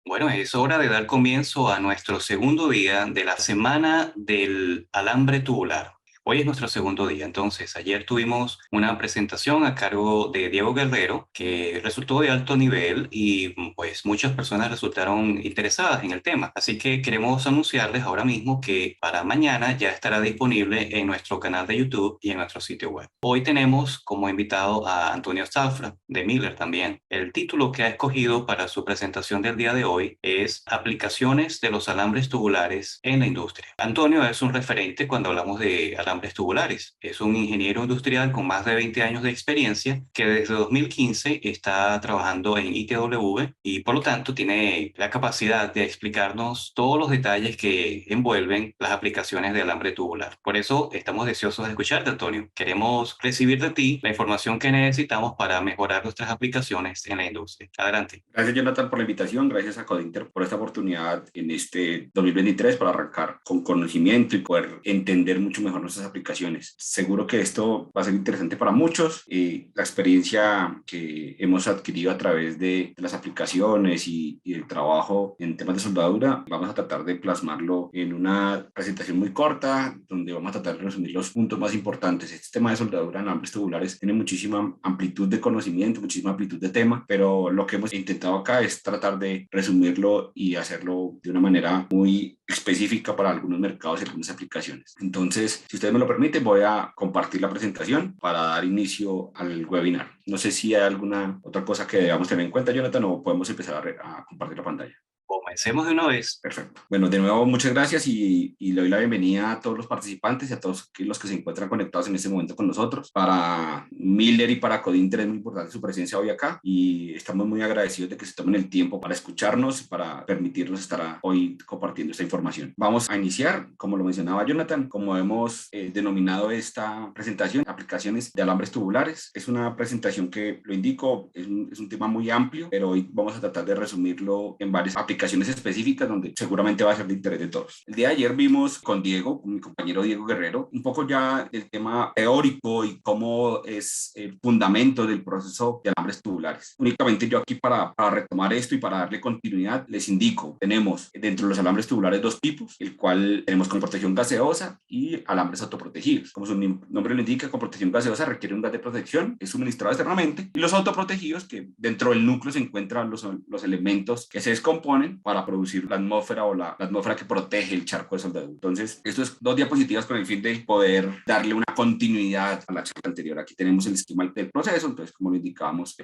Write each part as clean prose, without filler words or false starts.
Bueno, es hora de dar comienzo a nuestro segundo día de la semana del alambre tubular. Hoy es nuestro segundo día, entonces ayer tuvimos una presentación a cargo de Diego Guerrero que resultó de alto nivel y pues muchas personas resultaron interesadas en el tema. Así que queremos anunciarles ahora mismo que para mañana ya estará disponible en nuestro canal de YouTube y en nuestro sitio web. Hoy tenemos como invitado a Antonio Zafra de Miller también. El título que ha escogido para su presentación del día de hoy es Aplicaciones de los alambres tubulares en la industria. Antonio es un referente cuando hablamos de alambres tubulares. Es un ingeniero industrial con más de 20 años de experiencia que desde 2015 está trabajando en ITW y por lo tanto tiene la capacidad de explicarnos todos los detalles que envuelven las aplicaciones de alambre tubular. Por eso estamos deseosos de escucharte, Antonio. Queremos recibir de ti la información que necesitamos para mejorar nuestras aplicaciones en la industria. Adelante. Gracias, Jonathan, por la invitación. Gracias a Codinter por esta oportunidad en este 2023 para arrancar con conocimiento y poder entender mucho mejor nuestras aplicaciones. Seguro que esto va a ser interesante para muchos. La experiencia que hemos adquirido a través de las aplicaciones y el trabajo en temas de soldadura, vamos a tratar de plasmarlo en una presentación muy corta, donde vamos a tratar de resumir los puntos más importantes. Este tema de soldadura en alambres tubulares tiene muchísima amplitud de conocimiento, muchísima amplitud de tema, pero lo que hemos intentado acá es tratar de resumirlo y hacerlo de una manera muy específica para algunos mercados y algunas aplicaciones. Entonces, si ustedes me lo permiten, voy a compartir la presentación para dar inicio al webinar. No sé si hay alguna otra cosa que debamos tener en cuenta, Jonathan, o podemos empezar a compartir la pantalla. Comencemos de una vez. Perfecto. Bueno, de nuevo, muchas gracias y le doy la bienvenida a todos los participantes y a todos los que se encuentran conectados en este momento con nosotros. Para Miller y para Codinter es muy importante su presencia hoy acá y estamos muy agradecidos de que se tomen el tiempo para escucharnos y para permitirnos estar hoy compartiendo esta información. Vamos a iniciar, como lo mencionaba Jonathan, como hemos denominado esta presentación, aplicaciones de alambres tubulares. Es una presentación que, lo indico, es un tema muy amplio, pero hoy vamos a tratar de resumirlo en varias aplicaciones específicas donde seguramente va a ser de interés de todos. El día de ayer vimos con Diego, con mi compañero Diego Guerrero, un poco ya del tema teórico y cómo es el fundamento del proceso de alambres tubulares. Únicamente yo aquí para retomar esto y para darle continuidad les indico, tenemos dentro de los alambres tubulares dos tipos, el cual tenemos con protección gaseosa y alambres autoprotegidos. Como su nombre lo indica, con protección gaseosa requiere un gas de protección, es suministrado externamente, y los autoprotegidos, que dentro del núcleo se encuentran los elementos que se descomponen para producir la atmósfera o la atmósfera que protege el charco de soldadura. Entonces, esto es dos diapositivas con el fin de poder darle una continuidad a la charla anterior. Aquí tenemos el esquema del proceso, entonces, como lo indicábamos,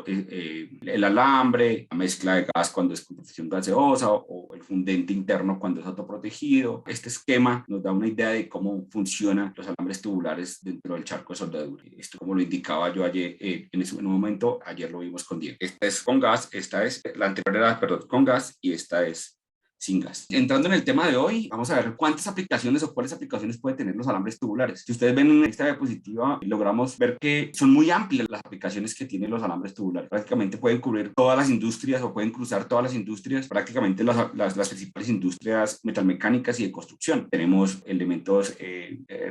el alambre, la mezcla de gas cuando es con protección gaseosa o el fundente interno cuando es autoprotegido. Este esquema nos da una idea de cómo funcionan los alambres tubulares dentro del charco de soldadura. Esto, como lo indicaba yo ayer, en ese momento, ayer lo vimos con Diego. Esta es con gas, esta es, la anterior era, perdón, con gas y esta es sin gas. Entrando en el tema de hoy, vamos a ver cuántas aplicaciones o cuáles aplicaciones puede tener los alambres tubulares. Si ustedes ven en esta diapositiva, logramos ver que son muy amplias las aplicaciones que tienen los alambres tubulares. Prácticamente pueden cubrir todas las industrias o pueden cruzar todas las industrias, prácticamente las principales industrias metalmecánicas y de construcción. Tenemos elementos,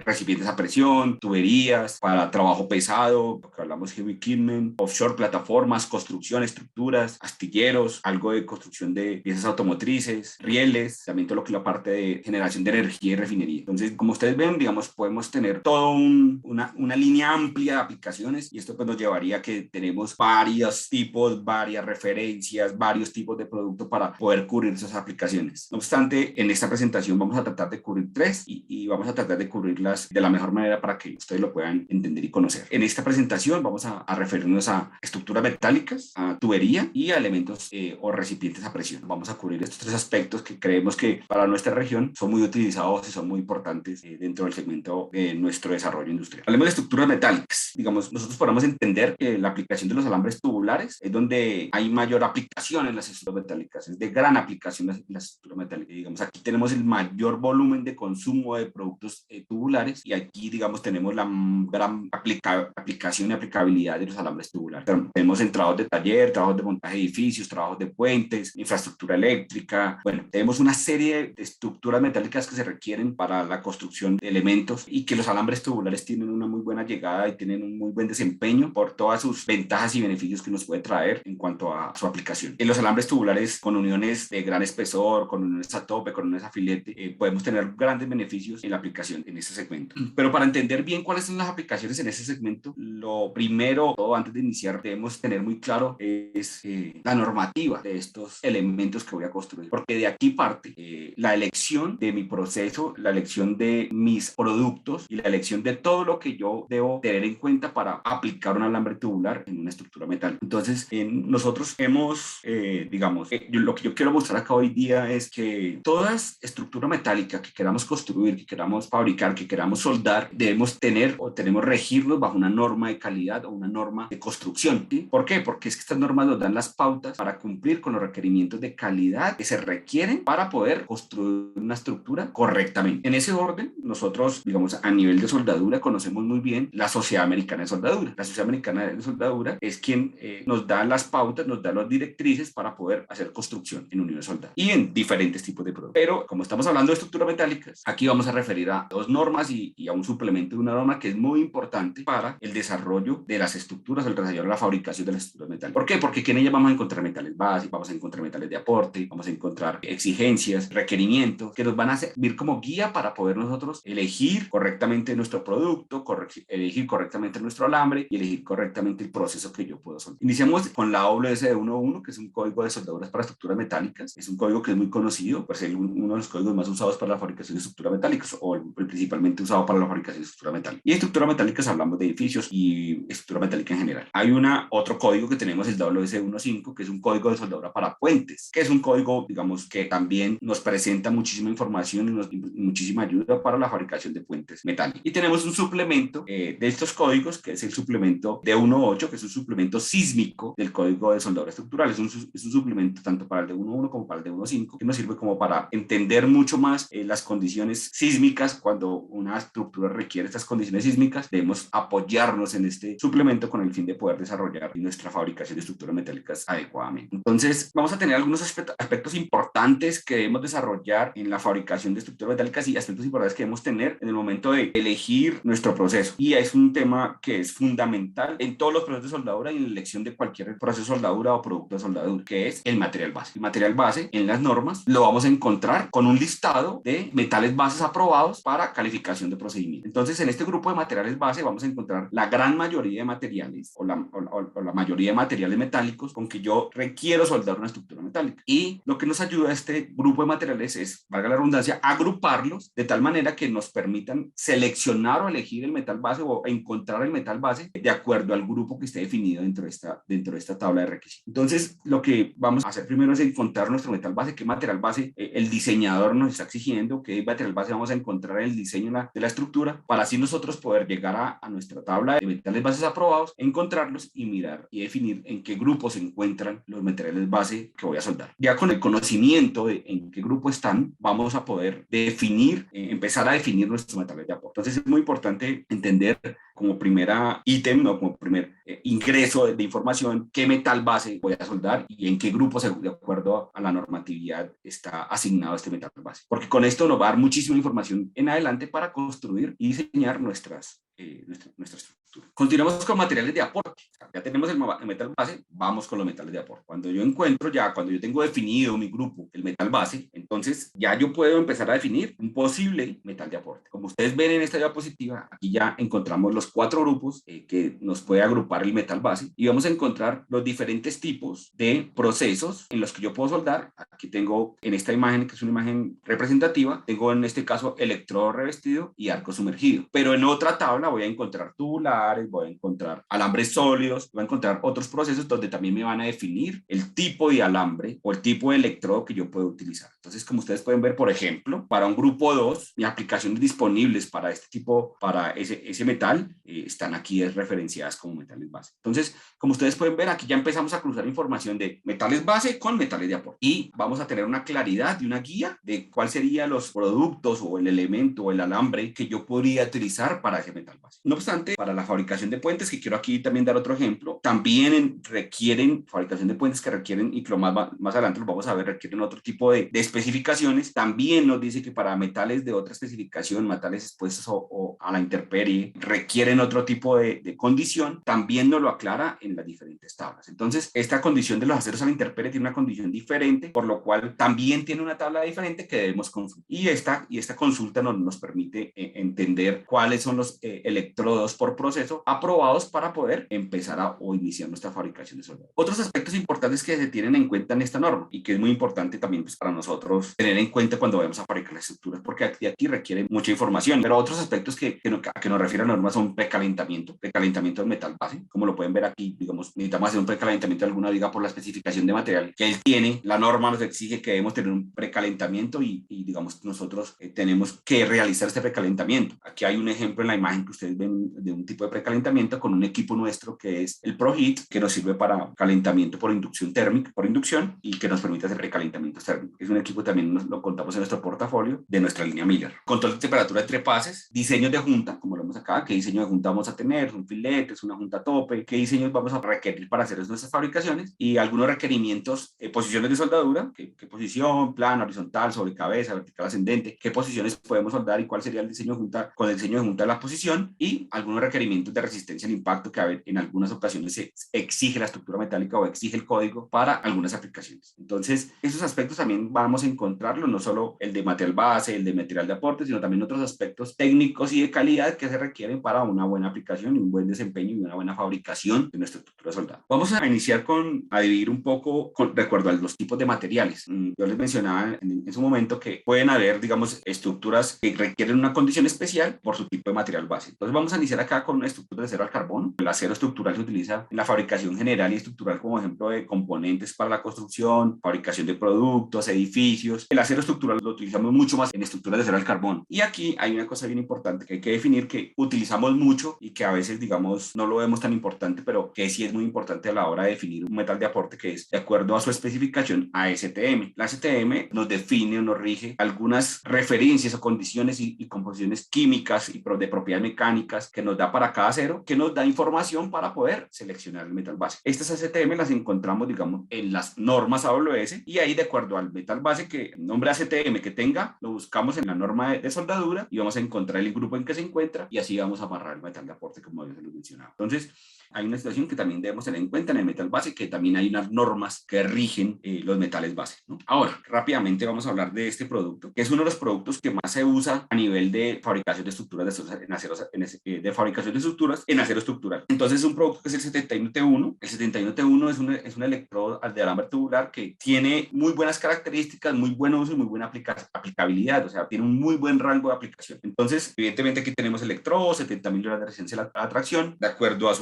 recipientes a presión, tuberías para trabajo pesado, lo que hablamos heavy equipment, offshore, plataformas, construcción, estructuras, astilleros, algo de construcción de piezas automotrices, rieles, también todo lo que es la parte de generación de energía y refinería. Entonces, como ustedes ven, digamos, podemos tener toda una línea amplia de aplicaciones y esto pues nos llevaría a que tenemos varios tipos, varias referencias, varios tipos de productos para poder cubrir esas aplicaciones. No obstante, en esta presentación vamos a tratar de cubrir tres y vamos a tratar de cubrirlas de la mejor manera para que ustedes lo puedan entender y conocer. En esta presentación vamos a referirnos a estructuras metálicas, a tubería y a elementos o recipientes a presión. Vamos a cubrir estos tres aspectos que creemos que para nuestra región son muy utilizados y son muy importantes dentro del segmento de nuestro desarrollo industrial. Hablemos de estructuras metálicas. Digamos, nosotros podemos entender que la aplicación de los alambres tubulares es donde hay mayor aplicación en las estructuras metálicas, es de gran aplicación en las estructuras metálicas. Digamos, aquí tenemos el mayor volumen de consumo de productos tubulares y aquí, digamos, tenemos la gran aplicación y aplicabilidad de los alambres tubulares. Tenemos en trabajos de taller, trabajos de montaje de edificios, trabajos de puentes, infraestructura eléctrica, bueno, Bueno, tenemos una serie de estructuras metálicas que se requieren para la construcción de elementos y que los alambres tubulares tienen una muy buena llegada y tienen un muy buen desempeño por todas sus ventajas y beneficios que nos puede traer en cuanto a su aplicación. En los alambres tubulares con uniones de gran espesor, con uniones a tope, con uniones a filete, podemos tener grandes beneficios en la aplicación en este segmento. Pero para entender bien cuáles son las aplicaciones en ese segmento, lo primero, todo antes de iniciar, debemos tener muy claro es la normativa de estos elementos que voy a construir, porque de aquí parte la elección de mi proceso, la elección de mis productos y la elección de todo lo que yo debo tener en cuenta para aplicar un alambre tubular en una estructura metálica. Entonces, nosotros hemos, lo que yo quiero mostrar acá hoy día es que toda estructura metálica que queramos construir, que queramos fabricar, que queramos soldar, debemos tener o tenemos regirnos bajo una norma de calidad o una norma de construcción. ¿Sí? ¿Por qué? Porque es que estas normas nos dan las pautas para cumplir con los requerimientos de calidad que se requieren para poder construir una estructura correctamente. En ese orden, nosotros, digamos, a nivel de soldadura, conocemos muy bien la Sociedad Americana de Soldadura. La Sociedad Americana de Soldadura es quien nos da las pautas, nos da las directrices para poder hacer construcción en uniones soldadas y en diferentes tipos de productos. Pero como estamos hablando de estructuras metálicas, aquí vamos a referir a dos normas y a un suplemento de una norma que es muy importante para el desarrollo de las estructuras, el desarrollo de la fabricación de las estructuras metálicas. ¿Por qué? Porque en ellas vamos a encontrar metales básicos, vamos a encontrar metales de aporte, vamos a encontrar exigencias, requerimientos que nos van a servir como guía para poder nosotros elegir correctamente nuestro producto, elegir correctamente nuestro alambre y elegir correctamente el proceso que yo puedo soldar. Iniciamos con la WS11, que es un código de soldaduras para estructuras metálicas. Es un código que es muy conocido, por ser uno de los códigos más usados para la fabricación de estructuras metálicas o el principalmente usado para la fabricación de estructuras metálicas. Y estructuras metálicas hablamos de edificios y estructura metálica en general. Hay otro código que tenemos, el WS15, que es un código de soldadura para puentes, que es un código, digamos, que también nos presenta muchísima información y muchísima ayuda para la fabricación de puentes metálicos. Y tenemos un suplemento de estos códigos, que es el suplemento D18, que es un suplemento sísmico del código de soldadura estructural. Es un suplemento tanto para el D11 como para el D15, que nos sirve como para entender mucho más las condiciones sísmicas. Cuando una estructura requiere estas condiciones sísmicas, debemos apoyarnos en este suplemento con el fin de poder desarrollar nuestra fabricación de estructuras metálicas adecuadamente. Entonces, vamos a tener algunos aspectos importantes que debemos desarrollar en la fabricación de estructuras metálicas y aspectos importantes que debemos tener en el momento de elegir nuestro proceso. Y es un tema que es fundamental en todos los procesos de soldadura y en la elección de cualquier proceso de soldadura o producto de soldadura, que es el material base. El material base en las normas lo vamos a encontrar con un listado de metales bases aprobados para calificación de procedimiento. Entonces, en este grupo de materiales base vamos a encontrar la gran mayoría de materiales o la mayoría de materiales metálicos con que yo requiero soldar una estructura metálica. Y lo que nos ayuda a este grupo de materiales es, valga la redundancia, agruparlos de tal manera que nos permitan seleccionar o elegir el metal base o encontrar el metal base de acuerdo al grupo que esté definido dentro de esta tabla de requisitos. Entonces, lo que vamos a hacer primero es encontrar nuestro metal base, qué material base el diseñador nos está exigiendo, qué material base vamos a encontrar en el diseño de la estructura, para así nosotros poder llegar a nuestra tabla de metales bases aprobados, encontrarlos y mirar y definir en qué grupo se encuentran los materiales base que voy a soldar. Ya con el conocimiento de en qué grupo están, vamos a poder definir, empezar a definir nuestros metales de aporte. Entonces es muy importante entender como primera ítem, ¿no? Como primer ingreso de información, qué metal base voy a soldar y en qué grupo, de acuerdo a la normatividad, está asignado este metal base. Porque con esto nos va a dar muchísima información en adelante para construir y diseñar nuestra estructura. Continuamos con materiales de aporte. Ya tenemos el metal base, vamos con los metales de aporte. Cuando yo tengo definido mi grupo, el metal base, entonces ya yo puedo empezar a definir un posible metal de aporte. Como ustedes ven en esta diapositiva, aquí ya encontramos los 4 grupos que nos puede agrupar el metal base y vamos a encontrar los diferentes tipos de procesos en los que yo puedo soldar. Aquí tengo en esta imagen, que es una imagen representativa, tengo en este caso electrodo revestido y arco sumergido. Pero en otra tabla voy a encontrar tubulares, voy a encontrar alambres sólidos, voy a encontrar otros procesos donde también me van a definir el tipo de alambre o el tipo de electrodo que yo puedo utilizar. Entonces, como ustedes pueden ver, por ejemplo, para un grupo 2, mis aplicaciones disponibles para este tipo, para ese metal, están aquí referenciadas como metales base. Entonces, como ustedes pueden ver, aquí ya empezamos a cruzar información de metales base con metales de aporte y vamos a tener una claridad y una guía de cuáles serían los productos o el elemento o el alambre que yo podría utilizar para ese metal base. No obstante, para la fabricación de puentes, que quiero aquí también dar otro ejemplo, también requieren fabricación de puentes que requieren, y más adelante lo vamos a ver, requieren otro tipo de especificaciones especificaciones, también nos dice que para metales de otra especificación, metales expuestos o a la intemperie, requieren otro tipo de condición, también nos lo aclara en las diferentes tablas. Entonces, esta condición de los aceros a la intemperie tiene una condición diferente, por lo cual también tiene una tabla diferente que debemos consultar. Y esta consulta nos permite entender cuáles son los electrodos por proceso aprobados para poder empezar o iniciar nuestra fabricación de soldados. Otros aspectos importantes que se tienen en cuenta en esta norma y que es muy importante también pues, para nosotros tener en cuenta cuando vayamos a fabricar las estructuras, porque aquí requiere mucha información, pero otros aspectos que nos refiere a la norma son precalentamiento del metal base, como lo pueden ver aquí, digamos, necesitamos hacer un precalentamiento de alguna viga por la especificación de material que él tiene, la norma nos exige que debemos tener un precalentamiento y digamos, nosotros tenemos que realizar este precalentamiento. Aquí hay un ejemplo en la imagen que ustedes ven de un tipo de precalentamiento con un equipo nuestro que es el ProHeat, que nos sirve para calentamiento por inducción térmica, por inducción, y que nos permite hacer precalentamiento térmico. Es un equipo también lo contamos en nuestro portafolio de nuestra línea Miller. Control de temperatura entre pases, diseños de junta, como lo vemos acá, qué diseño de junta vamos a tener, son filetes, una junta tope, qué diseños vamos a requerir para hacer nuestras fabricaciones y algunos requerimientos, posiciones de soldadura, qué posición, plana, horizontal, sobre cabeza, vertical, ascendente, qué posiciones podemos soldar y cuál sería el diseño de junta con el diseño de junta de la posición y algunos requerimientos de resistencia al impacto que a ver, en algunas ocasiones se exige la estructura metálica o exige el código para algunas aplicaciones. Entonces, esos aspectos también vamos a encontrarlos, no solo el de material base, el de material de aporte, sino también otros aspectos técnicos y de calidad que se requieren para una buena aplicación y un buen desempeño y una buena fabricación de nuestra estructura de soldado. Vamos a iniciar a dividir un poco de acuerdo a los tipos de materiales. Yo les mencionaba en su momento que pueden haber, digamos, estructuras que requieren una condición especial por su tipo de material base. Entonces vamos a iniciar acá con una estructura de acero al carbono. El acero estructural se utiliza en la fabricación general y estructural como ejemplo de componentes para la construcción, fabricación de productos, edificios. El acero estructural lo utilizamos mucho más en estructuras de acero al carbono. Y aquí hay una cosa bien importante que hay que definir que utilizamos mucho y que a veces, digamos, no lo vemos tan importante, pero que sí es muy importante a la hora de definir un metal de aporte que es de acuerdo a su especificación ASTM. La ASTM nos define o nos rige algunas referencias o condiciones y composiciones químicas y de propiedades mecánicas que nos da para cada acero, que nos da información para poder seleccionar el metal base. Estas ASTM las encontramos, digamos, en las normas AWS y ahí de acuerdo al metal base que el nombre ASTM que tenga, lo buscamos en la norma de soldadura y vamos a encontrar el grupo en que se encuentra y así vamos a amarrar el metal de aporte como había mencionado. Entonces, hay una situación que también debemos tener en cuenta en el metal base, que también hay unas normas que rigen los metales base, ¿no? Ahora, rápidamente vamos a hablar de este producto, que es uno de los productos que más se usa a nivel de fabricación de estructuras de fabricación de estructuras en acero estructural. Entonces, es un producto que es el 71T1. El 71T1 es un electrodo de alambre tubular que tiene muy buenas características, muy buen uso y muy buena aplicabilidad, o sea, tiene un muy buen rango de aplicación. Entonces, evidentemente aquí tenemos electrodos, 70.000 horas de resistencia a la atracción, de acuerdo a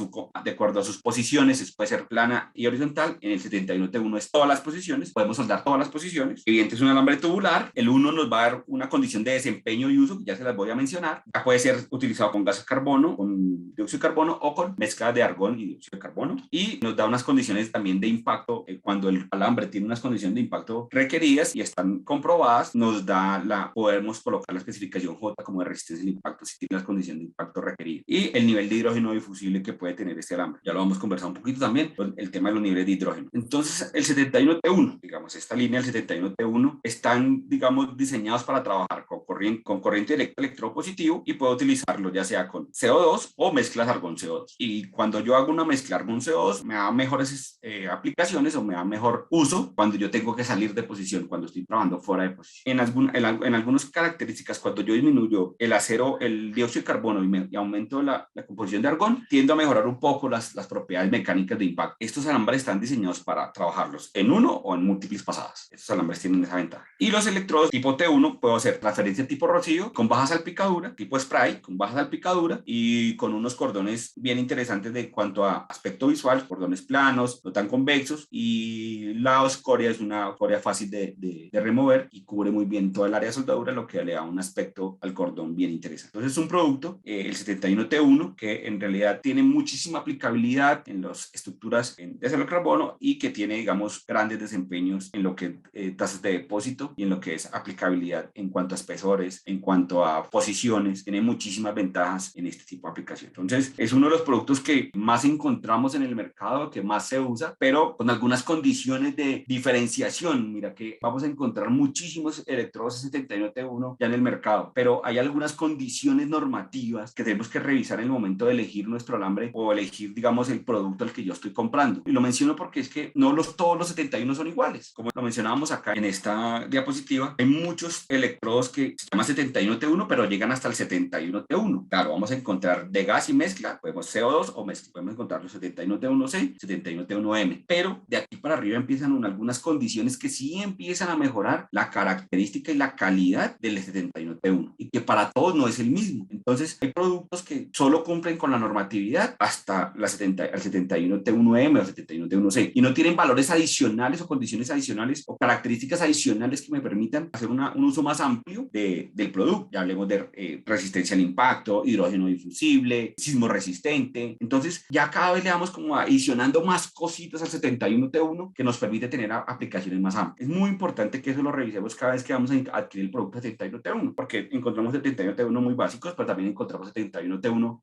sus posiciones, puede ser plana y horizontal. En el 71T1 es todas las posiciones, podemos soldar todas las posiciones. Evidentemente es un alambre tubular. El 1 nos va a dar una condición de desempeño y uso, que ya se las voy a mencionar. Ya puede ser utilizado con gas de carbono, con dióxido de carbono o con mezcla de argón y dióxido de carbono. Y nos da unas condiciones también de impacto. Cuando el alambre tiene unas condiciones de impacto requeridas y están comprobadas, podemos colocar la especificación J como de resistencia al impacto si tiene las condiciones de impacto requeridas. Y el nivel de hidrógeno difusible que puede tener este alambre. Ya lo vamos a conversar un poquito también, el tema de los niveles de hidrógeno. Entonces, el 71T1, digamos, esta línea del 71T1 están, digamos, diseñados para trabajar con corriente electropositivo y puedo utilizarlo ya sea con CO2 o mezclas argón-CO2. Y cuando yo hago una mezcla argón-CO2, me da mejores aplicaciones o me da mejor uso cuando yo tengo que salir de posición, cuando estoy trabajando fuera de posición. En algunas características, cuando yo disminuyo el acero, el dióxido de carbono y aumento la composición de argón, tiendo a mejorar un poco las propiedades mecánicas de impacto. Estos alambres están diseñados para trabajarlos en uno o en múltiples pasadas. Estos alambres tienen esa ventaja. Y los electrodos tipo T1 puedo hacer transferencia tipo rocío con baja salpicadura, tipo spray con baja salpicadura y con unos cordones bien interesantes de cuanto a aspecto visual, cordones planos, no tan convexos y la escoria es una escoria fácil de remover y cubre muy bien toda el área de soldadura, lo que le da un aspecto al cordón bien interesante. Entonces es un producto, el 71T1, que en realidad tiene muchísima aplicabilidad en las estructuras de acero carbono y que tiene, digamos, grandes desempeños en lo que tasas de depósito y en lo que es aplicabilidad en cuanto a espesores, en cuanto a posiciones, tiene muchísimas ventajas en este tipo de aplicación. Entonces, es uno de los productos que más encontramos en el mercado, que más se usa, pero con algunas condiciones de diferenciación. Mira que vamos a encontrar muchísimos electrodos 71T1 ya en el mercado, pero hay algunas condiciones normativas que tenemos que revisar en el momento de elegir nuestro alambre o elegir, digamos, el producto al que yo estoy comprando. Y lo menciono porque es que no todos los 71 son iguales. Como lo mencionábamos acá en esta diapositiva, hay muchos electrodos que se llaman 71T1, pero llegan hasta el 71T1. Claro, vamos a encontrar de gas y mezcla, podemos CO2 o mezcla, podemos encontrar los 71T1C, 71T1M, pero de aquí para arriba empiezan algunas condiciones que sí empiezan a mejorar la característica y la calidad del 71T1 y que para todos no es el mismo. Entonces, hay productos que solo cumplen con la normatividad hasta el 71T1M o 71T1C y no tienen valores adicionales o condiciones adicionales o características adicionales que me permitan hacer un uso más amplio del producto. Ya hablemos de resistencia al impacto, hidrógeno difusible, sismo resistente. Entonces, ya cada vez le vamos como adicionando más cositas al 71T1 que nos permite tener aplicaciones más amplias. Es muy importante que eso lo revisemos cada vez que vamos a adquirir el producto 71T1, porque encontramos 71T1 muy básicos, pero también encontramos 71T1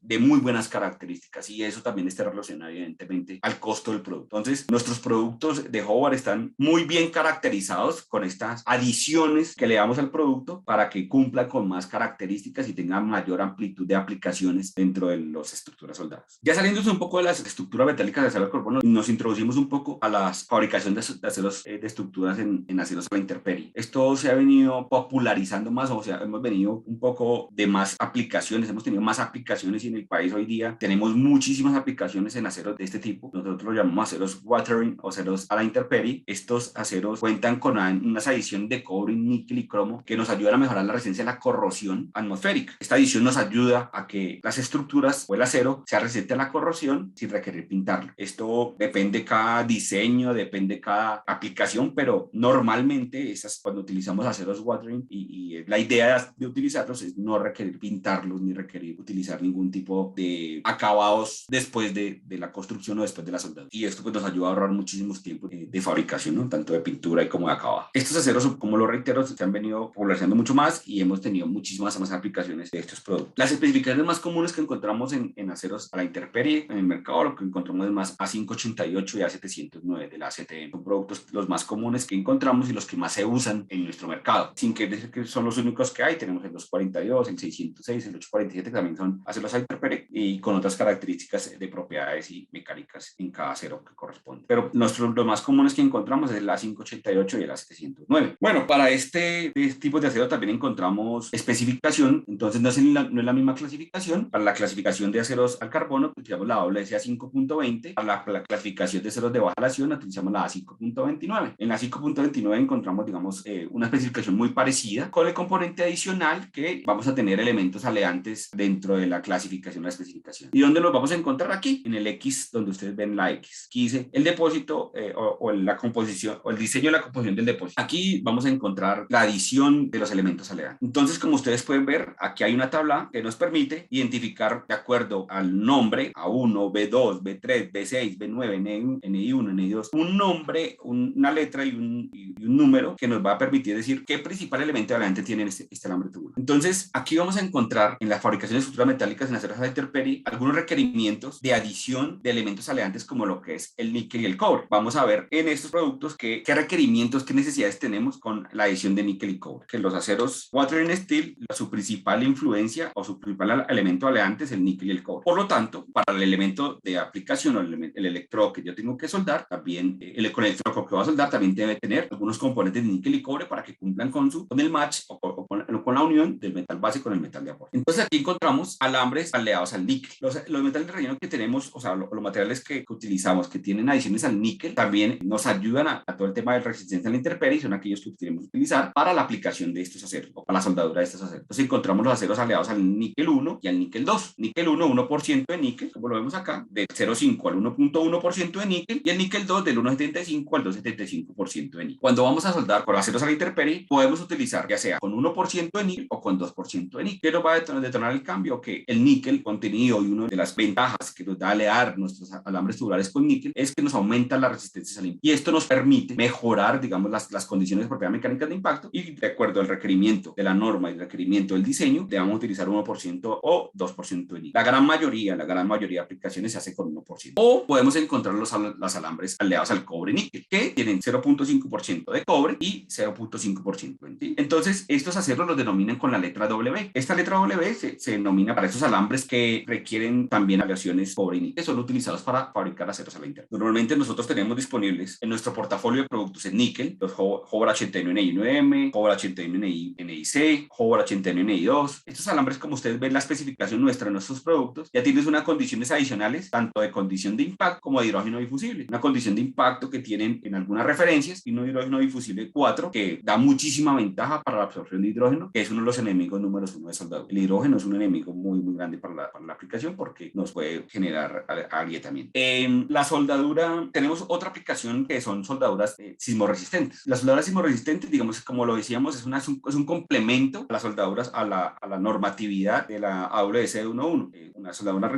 de muy buenas características y eso también está relacionado evidentemente al costo del producto. Entonces, nuestros productos de Howard están muy bien caracterizados con estas adiciones que le damos al producto para que cumpla con más características y tenga mayor amplitud de aplicaciones dentro de las estructuras soldadas. Ya saliéndose un poco de las estructuras metálicas de acero al carbono, nos introducimos un poco a la fabricación de aceros de estructuras en aceros a la intemperie. Esto se ha venido popularizando más, o sea, hemos venido un poco de más aplicaciones, hemos tenido más aplicaciones y en el país hoy día tenemos muchísimas aplicaciones en aceros de este tipo. Nosotros lo llamamos aceros watering o aceros a la intemperie. Estos aceros cuentan con unas adiciones de cobre, níquel y cromo que nos ayudan a mejorar la resistencia a la corrosión atmosférica. Esta adición nos ayuda a que las estructuras o el acero sea resistente a la corrosión sin requerir pintarlo. Esto depende cada diseño, depende cada aplicación, pero normalmente cuando utilizamos aceros watering y la idea de utilizarlos es no requerir pintarlos ni requerir utilizar ningún tipo de acabados después de la construcción o después de la soldadura. Y esto pues nos ayuda a ahorrar muchísimos tiempos de fabricación, ¿no? Tanto de pintura y como de acabado. Estos aceros, como lo reitero, se han venido popularizando mucho más y hemos tenido muchísimas más aplicaciones de estos productos. Las especificaciones más comunes que encontramos en aceros a la intemperie en el mercado, lo que encontramos es más A588 y A709 de la ACTM. Son productos los más comunes que encontramos y los que más se usan en nuestro mercado. Sin que decir que son los únicos que hay, tenemos el 242, el 606, el 847, que también son aceros a intemperie y con otras características de propiedades y mecánicas en cada acero que corresponde. Pero los más comunes que encontramos es el A588 y el A709. Bueno, para este tipo de acero también encontramos especificación, entonces no es la misma clasificación. Para la clasificación de aceros al carbono utilizamos la WSA 5.20, para la clasificación de aceros de baja aleación utilizamos la A5.29. En la 5.29 encontramos, digamos, una especificación muy parecida con el componente adicional que vamos a tener elementos aleantes dentro de la clasificación, la especificación. ¿Y dónde los vamos a encontrar? Aquí, en el X, donde ustedes ven la X. Aquí dice el depósito o la composición o el diseño de la composición del depósito. Aquí vamos a encontrar la adición de los elementos aleantes. Entonces, como ustedes pueden ver, aquí hay una tabla que nos permite identificar de acuerdo al nombre A1, B2, B3, B6, B9, NI1, NI2, un nombre, una letra y un número que nos va a permitir decir qué principal elemento aleante tiene este alambre tubular. Entonces, aquí vamos a encontrar en la fabricación de estructuras metálicas en aceros a la intemperie algunos requerimientos de adición de elementos aleantes como lo que es el níquel y el cobre. Vamos a ver en estos productos qué requerimientos, qué necesidades tenemos con la adición de níquel y cobre. Que los aceros Watering Steel, su principal influencia o su principal elemento aleante es el níquel y el cobre. Por lo tanto, para el elemento de aplicación o el electrodo que yo tengo que soldar, también con el electrodo que voy a soldar también debe tener algunos componentes de níquel y cobre para que cumplan con el match o con la unión del metal base con el metal de aporte. Entonces aquí encontramos alambres aleados al níquel. Los metales de relleno que tenemos, o sea, los materiales que utilizamos que tienen adiciones al níquel, también nos ayudan a todo el tema de resistencia a la intemperie y son aquellos que queremos utilizar para la aplicación de estos aceros o para la soldadura de estos aceros. Entonces encontramos los aceros aliados al níquel 1 y al níquel 2. Níquel 1, 1% de níquel, como lo vemos acá, del 0,5 al 1.1% de níquel y el níquel 2 del 1.75 al 2.75% de níquel. Cuando vamos a soldar con aceros a la intemperie, podemos utilizar ya sea con 1% de níquel o con 2% de níquel. ¿Qué nos va a detonar el cambio? Que el níquel contenido, y una de las ventajas que nos da alear nuestros alambres tubulares con níquel es que nos aumenta la resistencia al impacto, y esto nos permite mejorar, digamos, las condiciones de propiedad mecánica de impacto, y de acuerdo al requerimiento de la norma y el requerimiento del diseño, debemos utilizar 1% o 2% de níquel. La gran mayoría de aplicaciones se hace con 1%. O podemos encontrar los alambres aleados al cobre níquel, que tienen 0.5% de cobre y 0.5% de níquel. Entonces, estos aceros los denominan con la letra W. Esta letra W se denomina para esos alambres que requieren también aleaciones cobre y níquel, que son utilizados para fabricar aceros a la intemperie. Normalmente nosotros tenemos disponibles en nuestro portafolio de productos en níquel los Hobart 81 NI1M, Hobart 81 NIC, Hobart 81 NI2. Estos alambres, como ustedes ven la especificación nuestra en nuestros productos, ya tienes unas condiciones adicionales, tanto de condición de impacto como de hidrógeno difusible. Una condición de impacto que tienen en algunas referencias, y un hidrógeno difusible 4, que da muchísima ventaja para la absorción de hidrógeno, que es uno de los enemigos números 1 de soldadura. El hidrógeno es un enemigo muy, muy grande para la aplicación, porque nos puede generar agrietamiento. En la soldadura tenemos otra aplicación que son soldaduras sismoresistentes. Las soldaduras sismoresistentes, digamos, como lo decíamos, es un complemento a las soldaduras a la normatividad de la AWS 1.1. Una soldadura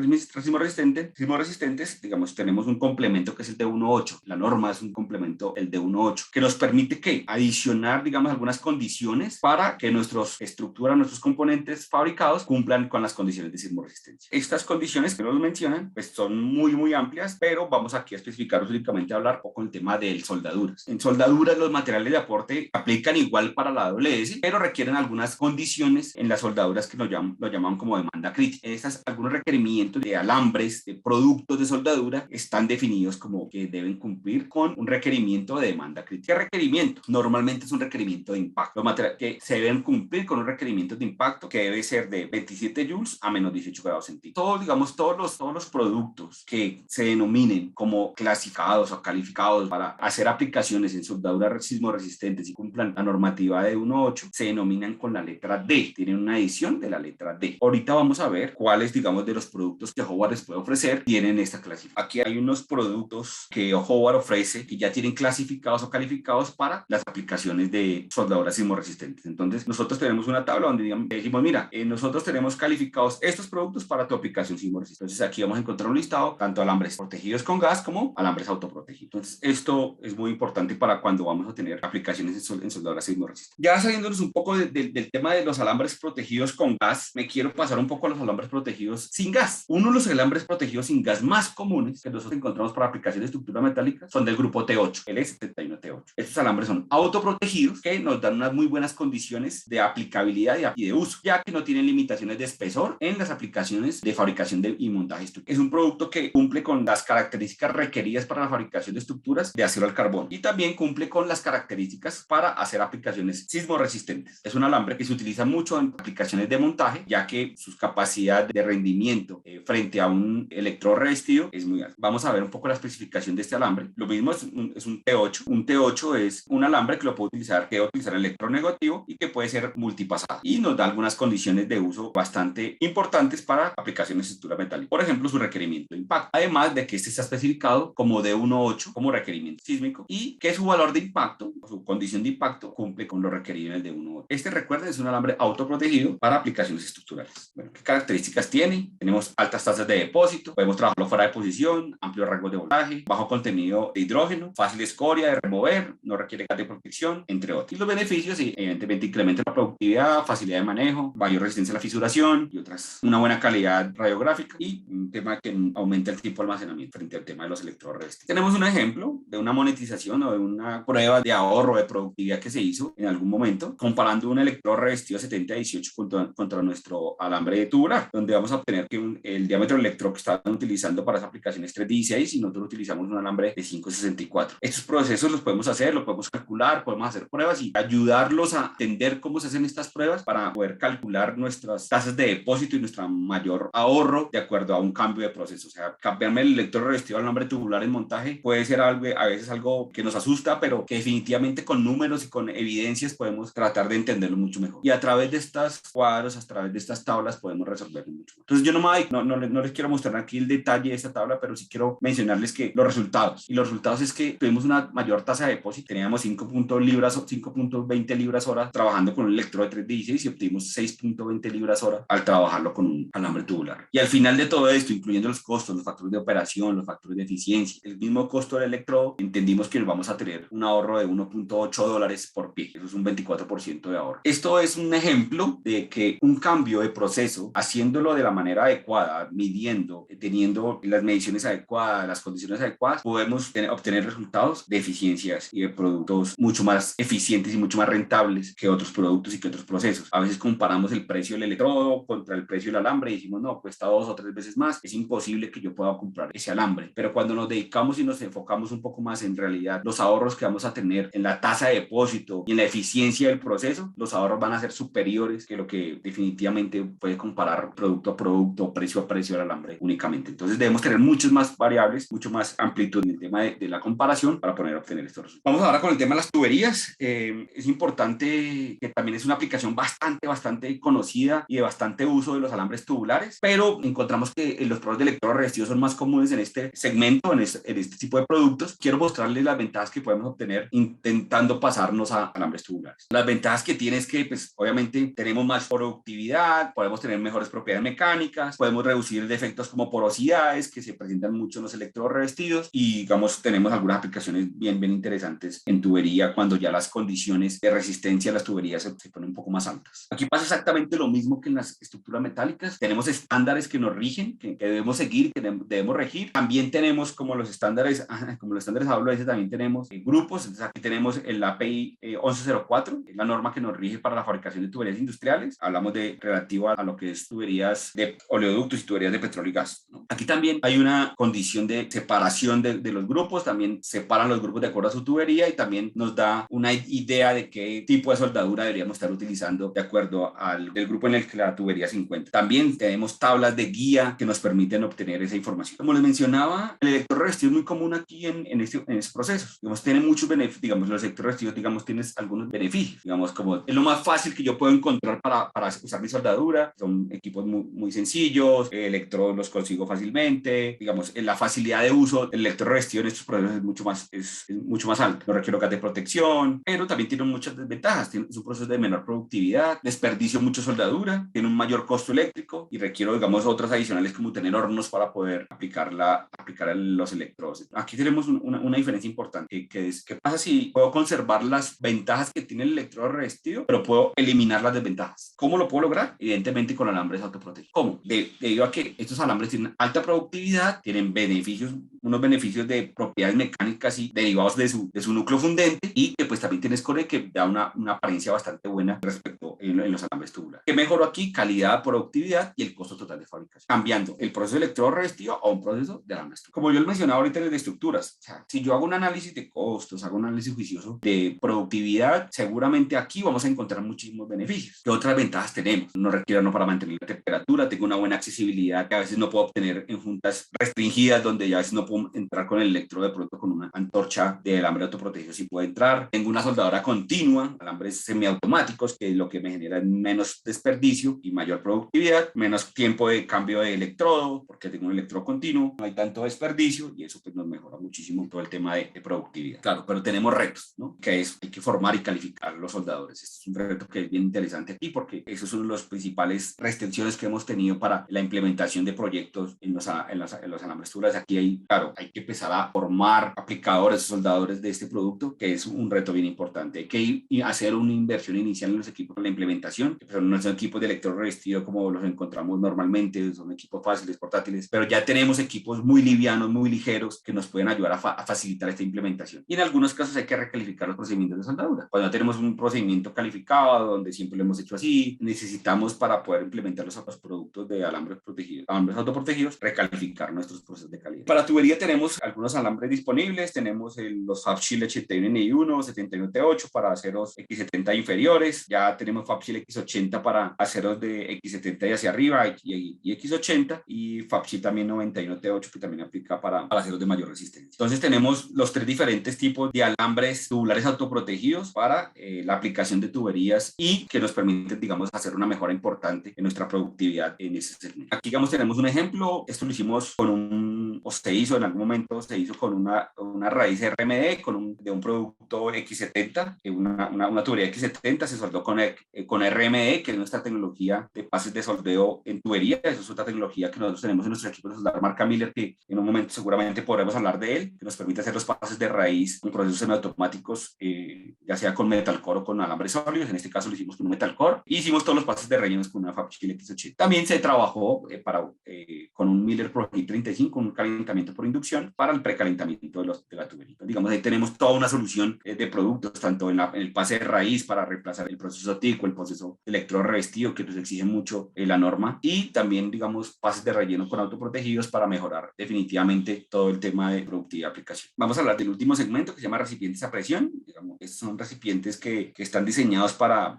sismoresistentes, digamos, tenemos un complemento que es el de 1.8. La norma es un complemento, el de 1.8, que nos permite que adicionar, digamos, algunas condiciones para que nuestras estructuras, nuestros componentes fabricados cumplan con las condiciones de sismoresistencia. Estas condiciones que nos mencionan, pues son muy, muy amplias, pero vamos aquí a especificar únicamente, a hablar un poco el tema de soldaduras. En soldaduras, los materiales de aporte aplican igual para la AWS, pero requieren algunas condiciones en las soldaduras que lo llaman como demanda crítica. Algunos requerimientos de alambres, de productos de soldadura, están definidos como que deben cumplir con un requerimiento de demanda crítica. ¿Qué requerimiento? Normalmente es un requerimiento de impacto. Los materiales que se deben cumplir con un requerimiento de impacto que debe ser de 27 joules a menos 18 grados centígrados. Todos los productos que se denominen como clasificados o calificados para hacer aplicaciones en soldaduras sismoresistentes y cumplan la normativa de 1.8 se denominan con la letra D, tienen una edición de la letra D. Ahorita vamos a ver cuáles, digamos, de los productos que Hobart les puede ofrecer tienen esta clasificación. Aquí hay unos productos que Hobart ofrece que ya tienen clasificados o calificados para las aplicaciones de soldaduras sismoresistentes. Entonces, nosotros tenemos una tabla donde decimos, mira, nosotros tenemos calificados estos productos para tu aplicación sismoresistente. Entonces, aquí vamos a encontrar un listado, tanto alambres protegidos con gas como alambres autoprotegidos. Entonces, esto es muy importante para cuando vamos a tener aplicaciones en soldaduras sismoresistentes. Ya saliéndonos un poco del tema de los alambres protegidos con gas, me quiero pasar un poco a los alambres protegidos sin gas. Uno de los alambres protegidos sin gas más comunes que nosotros encontramos para aplicaciones de estructura metálica son del grupo T8, el S71T8. Estos alambres son autoprotegidos que nos dan unas muy buenas condiciones de aplicabilidad y de uso, ya que no tienen limitaciones de espesor en las aplicaciones de fabricación y montaje estructural. Es un producto que cumple con las características requeridas para la fabricación de estructuras de acero al carbón, y también cumple con las características para hacer aplicaciones sismoresistentes. Es un alambre que se utiliza mucho en aplicaciones de montaje, ya que sus capacidades de rendimiento frente a un electrodo revestido es muy alta. Vamos a ver un poco la especificación de este alambre. Lo mismo es un T8. Un T8 es un alambre que lo puede utilizar electronegativo y que puede ser multipasado, y nos da algunas condiciones de uso bastante importantes para aplicaciones de estructura metálica. Por ejemplo, su requerimiento de impacto. Además de que este está especificado como de 1.8 como requerimiento sísmico, y que su valor de impacto, o su condición de impacto, cumple con los requerimientos de 1.8. Este, recuerden, es un alambre autoprotegido para aplicaciones estructurales. Bueno, ¿qué características tiene? Tenemos altas tasas de depósito, podemos trabajarlo fuera de posición, amplio rango de voltaje, bajo contenido de hidrógeno, fácil escoria de remover, no requiere gas de protección, entre otros. Y los beneficios, evidentemente, incrementa la productividad, facilidad de manejo, mayor resistencia a la fisuración y otras, una buena calidad radiográfica, y un tema que aumenta el tiempo de almacenamiento frente al tema de los electrodos revestidos. Tenemos un ejemplo de una monetización o de una prueba de ahorro de productividad que se hizo en algún momento, comparando un electrodo revestido 7018 contra nuestro alambre tubular, donde vamos a obtener que el diámetro del electrodo que estaban utilizando para esas aplicaciones 316 y nosotros utilizamos un alambre de 564. Estos procesos los podemos hacer, los podemos calcular, podemos hacer pruebas y ayudarlos a entender cómo se hacen estas pruebas para poder calcular nuestras tasas de depósito y nuestro mayor ahorro de acuerdo a un cambio de proceso. O sea, cambiarme el electrodo revestido al alambre tubular en montaje puede ser algo, a veces algo que nos asusta, pero que definitivamente con números y con evidencias podemos tratar de entenderlo mucho mejor. Y a través de estos cuadros, a través de estas tablas, podemos resolverlo mucho mejor. Entonces, yo no les quiero mostrar aquí el detalle de esta tabla, pero sí quiero mencionarles que los resultados es que tuvimos una mayor tasa de depósito, teníamos 5.20 libras hora trabajando con un electrodo de 316 y obtuvimos 6.20 libras hora al trabajarlo con un alambre tubular. Y al final de todo esto, incluyendo los costos, los factores de operación, los factores de eficiencia, el mismo costo del electrodo, entendimos que vamos a tener un ahorro de $1.8 por pie. Eso es un 24% de ahorro. Esto es un ejemplo de que un cambio de proceso, haciéndolo de la manera adecuada, midiendo, teniendo las mediciones adecuadas, las condiciones adecuadas, podemos obtener resultados de eficiencias y de productos mucho más eficientes y mucho más rentables que otros productos y que otros procesos. A veces comparamos el precio del electrodo contra el precio del alambre y decimos, no, cuesta 2 o 3 veces más, es imposible que yo pueda comprar ese alambre. Pero cuando nos dedicamos y nos enfocamos un poco más en realidad los ahorros que vamos a tener en la tasa de depósito y en la eficiencia del proceso, los ahorros van a ser superiores que lo que definitivamente puede comparar producto a producto, precio a precio del alambre únicamente. Entonces debemos tener muchas más variables, mucho más amplitud en el tema de la comparación para poder obtener estos resultados. Vamos ahora con el tema de las tuberías. Es importante que también es una aplicación bastante conocida y de bastante uso de los alambres tubulares, pero encontramos que los procesos de electrodo revestidos son más comunes en este segmento, en este tipo de productos. Quiero mostrarles las ventajas que podemos obtener intentando pasarnos a alambres tubulares. Las ventajas que tiene es que, pues, obviamente tenemos más productividad, podemos tener mejores propiedades mecánicas, podemos reducir defectos como porosidades que se presentan mucho en los electrodos revestidos y, digamos, tenemos algunas aplicaciones bien interesantes en tubería cuando ya las condiciones de resistencia a las tuberías se ponen un poco más altas. Aquí pasa exactamente lo mismo que en las estructuras metálicas. Tenemos estándares que nos rigen, que debemos seguir, que debemos regir. También tenemos como los estándares AWS, también tenemos grupos. Entonces aquí tenemos el API 1104, es la norma que nos rige para la fabricación de tuberías industriales. Hablamos de relativo a lo que es tuberías de oleoductos y tuberías de petróleo y gas, ¿no? Aquí también hay una condición de separación de los grupos, también separan los grupos de acuerdo a su tubería y también nos da una idea de qué tipo de soldadura deberíamos estar utilizando de acuerdo al del grupo en el que la tubería se encuentra. También tenemos tablas de guía que nos permiten obtener esa información. Como les mencionaba, el electrodo revestido es muy común aquí en estos procesos. Digamos, tiene muchos beneficios, digamos, los electrodos revestidos, digamos, tienes algunos beneficios, digamos, como es lo más fácil que yo puedo encontrar para usar mi soldadura, son equipos muy sencillos, electrodos los consigo fácilmente, digamos, la facilidad de uso del electrodo revestido en estos procesos es mucho más alto. No requiero gas de protección, pero también tiene muchas desventajas. Es un proceso de menor productividad, desperdicio mucho soldadura, tiene un mayor costo eléctrico y requiero, digamos, otras adicionales como tener hornos para poder aplicar los electrodos. Aquí tenemos una diferencia importante, que es, ¿qué pasa si puedo conservar las ventajas que tiene el electrodo revestido, pero puedo eliminar las desventajas? ¿Cómo lo puedo lograr? Evidentemente con alambres autoprotegidos. ¿Cómo? Debido a que estos alambres tienen alta productividad, tienen unos beneficios de propiedades mecánicas y derivados de su núcleo fundente y que pues también tienes core que da una apariencia bastante buena respecto en los alambres tubulares. ¿Qué mejoró aquí? Calidad, productividad y el costo total de fabricación, cambiando el proceso de electrodo revestido a un proceso de alambres tubulares. Como yo les mencionaba ahorita en de estructuras, o sea, si yo hago un análisis de costos, hago un análisis juicioso de productividad, seguramente aquí vamos a encontrar muchísimos beneficios. ¿Qué otras ventajas tenemos? No requiero no para mantener la temperatura, tengo una buena accesibilidad que a veces no puedo obtener en juntas restringidas donde ya a veces no puedo entrar con el electrodo de pronto con una antorcha de alambre autoprotegido si puedo entrar. Tengo una soldadura continua, alambres semiautomáticos que lo que me genera es menos desperdicio y mayor productividad, menos tiempo de cambio de electrodo porque tengo un electrodo continuo, no hay tanto desperdicio y eso pues nos mejora muchísimo todo el tema de productividad. Claro, pero tenemos retos, ¿no? Que es, hay que formar y calificar los soldadores. Este es un reto que es bien interesante aquí porque esos son los principales restricciones que hemos tenido para la implementación de proyectos en los alambres tubulares. Aquí hay que empezar a formar aplicadores, soldadores de este producto, que es un reto bien importante. Hay que hacer una inversión inicial en los equipos para la implementación, que no son equipos de electrodo revestido como los encontramos normalmente, son equipos fáciles, portátiles, pero ya tenemos equipos muy livianos, muy ligeros, que nos pueden ayudar a facilitar esta implementación. Y en algunos casos hay que recalificar los procedimientos de soldadura. Cuando ya tenemos un procedimiento calificado, donde siempre lo hemos hecho así, necesitamos para poder implementar los productos de alambres protegidos, alambres autoprotegidos, recalificar nuestros procesos de calidad. Para tubería tenemos algunos alambres disponibles, tenemos los FabShield 81N1, 71T8 para aceros X70 inferiores, ya tenemos FabShield X80 para aceros de X70 y hacia arriba y X80 y FabShield también 91T8 que también aplica para aceros de mayor resistencia. Entonces tenemos los tres diferentes tipos de alambres tubulares autoprotegidos para la aplicación de tuberías y que nos permiten, digamos, hacer una mejora importante en nuestra productividad en ese segmento. Aquí, digamos, tenemos un ejemplo, esto lo hicimos con un o se hizo en algún momento, se hizo con una raíz RMD, de un producto X70, una tubería X70, se soldó con RMD, que es nuestra tecnología de pases de soldeo en tubería. Eso es otra tecnología que nosotros tenemos en nuestro equipo de soldar marca Miller, que en un momento seguramente podremos hablar de él, que nos permite hacer los pases de raíz en procesos semiautomáticos, ya sea con metalcore o con alambres sólidos. En este caso lo hicimos con un metalcore. Hicimos todos los pases de rellenos con una FabChile X80. También se trabajó con un Miller Pro Heat 35, un calentamiento por inducción para el precalentamiento de la tubería. Digamos, ahí tenemos toda una solución de productos, tanto en el pase de raíz para reemplazar el proceso TIC o el proceso electrodo revestido, que nos exige mucho la norma, y también, digamos, pases de relleno con autoprotegidos para mejorar definitivamente todo el tema de productividad de aplicación. Vamos a hablar del último segmento, que se llama recipientes a presión. Digamos, estos son recipientes que están diseñados para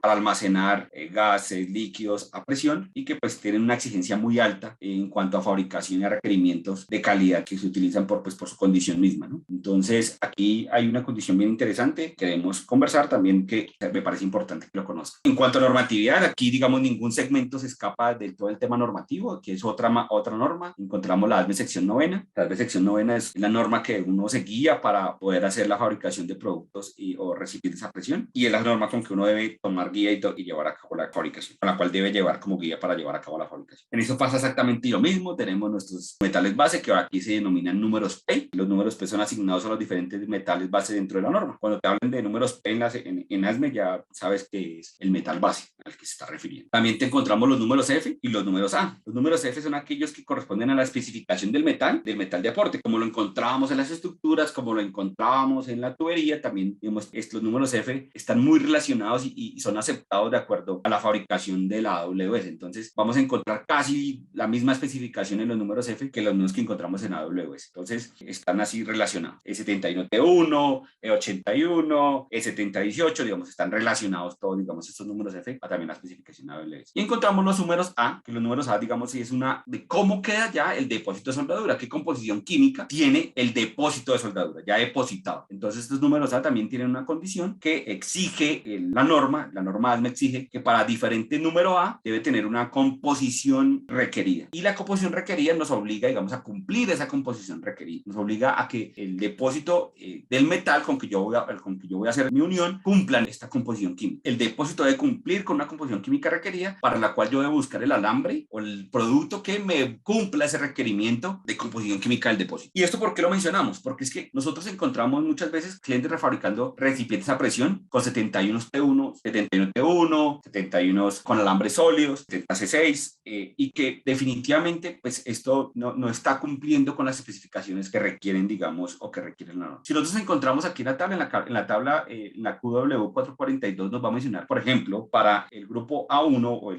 almacenar gases, líquidos a presión, y que pues tienen una exigencia muy alta en cuanto a fabricación y a requerimientos de calidad que se utilizan por su condición misma, ¿no? Entonces, aquí hay una condición bien interesante que debemos conversar también, que me parece importante que lo conozcan. En cuanto a normatividad, aquí, digamos, ningún segmento se escapa de todo el tema normativo, que es otra norma. Encontramos la ASME sección novena. La ASME sección novena es la norma que uno se guía para poder hacer la fabricación de productos o recipientes a presión, y es la norma con que uno debe tomar guía y llevar a cabo la fabricación, con la cual debe llevar como guía para llevar a cabo la fabricación. En eso pasa exactamente lo mismo. Tenemos nuestros metales base, que aquí se denominan números P. Los números P son asignados a los diferentes metales base dentro de la norma. Cuando te hablan de números P en ASME, ya sabes que es el metal base al que se está refiriendo. También te encontramos los números F y los números A. Los números F son aquellos que corresponden a la especificación del metal de aporte, como lo encontrábamos en las estructuras, como lo encontrábamos en la tubería. También, digamos, estos números F están muy relacionados y son aceptados de acuerdo a la fabricación de la AWS. Entonces, vamos a encontrar casi la misma especificación en los números F que los números que encontramos en AWS. Entonces, están así relacionados. E71T1, E81, E7018, digamos, están relacionados todos, digamos, estos números F a también la especificación de AWS. Y encontramos los números A, que los números A, digamos, sí es una de cómo queda ya el depósito de soldadura, qué composición química tiene el depósito de soldadura ya depositado. Entonces, estos números A también tienen una condición que exige la norma ASME exige que para diferente número A debe tener una composición requerida. Y la composición requerida nos obliga, digamos, a cumplir esa composición requerida. Nos obliga a que el depósito del metal con que yo voy a hacer mi unión cumplan esta composición química. El depósito debe cumplir con una composición química requerida, para la cual yo debo buscar el alambre o el producto que me cumpla ese requerimiento de composición química del depósito. ¿Y esto por qué lo mencionamos? Porque es que nosotros encontramos muchas veces clientes refabricando recipientes a presión con 71T1, 71T1, 71 con alambres sólidos, 70C6, y que definitivamente pues esto no está cumpliendo con las especificaciones que requieren, digamos, o que requieren la norma. Si nosotros encontramos aquí en la tabla, la QW442 nos va a mencionar, por ejemplo, para el grupo A1 o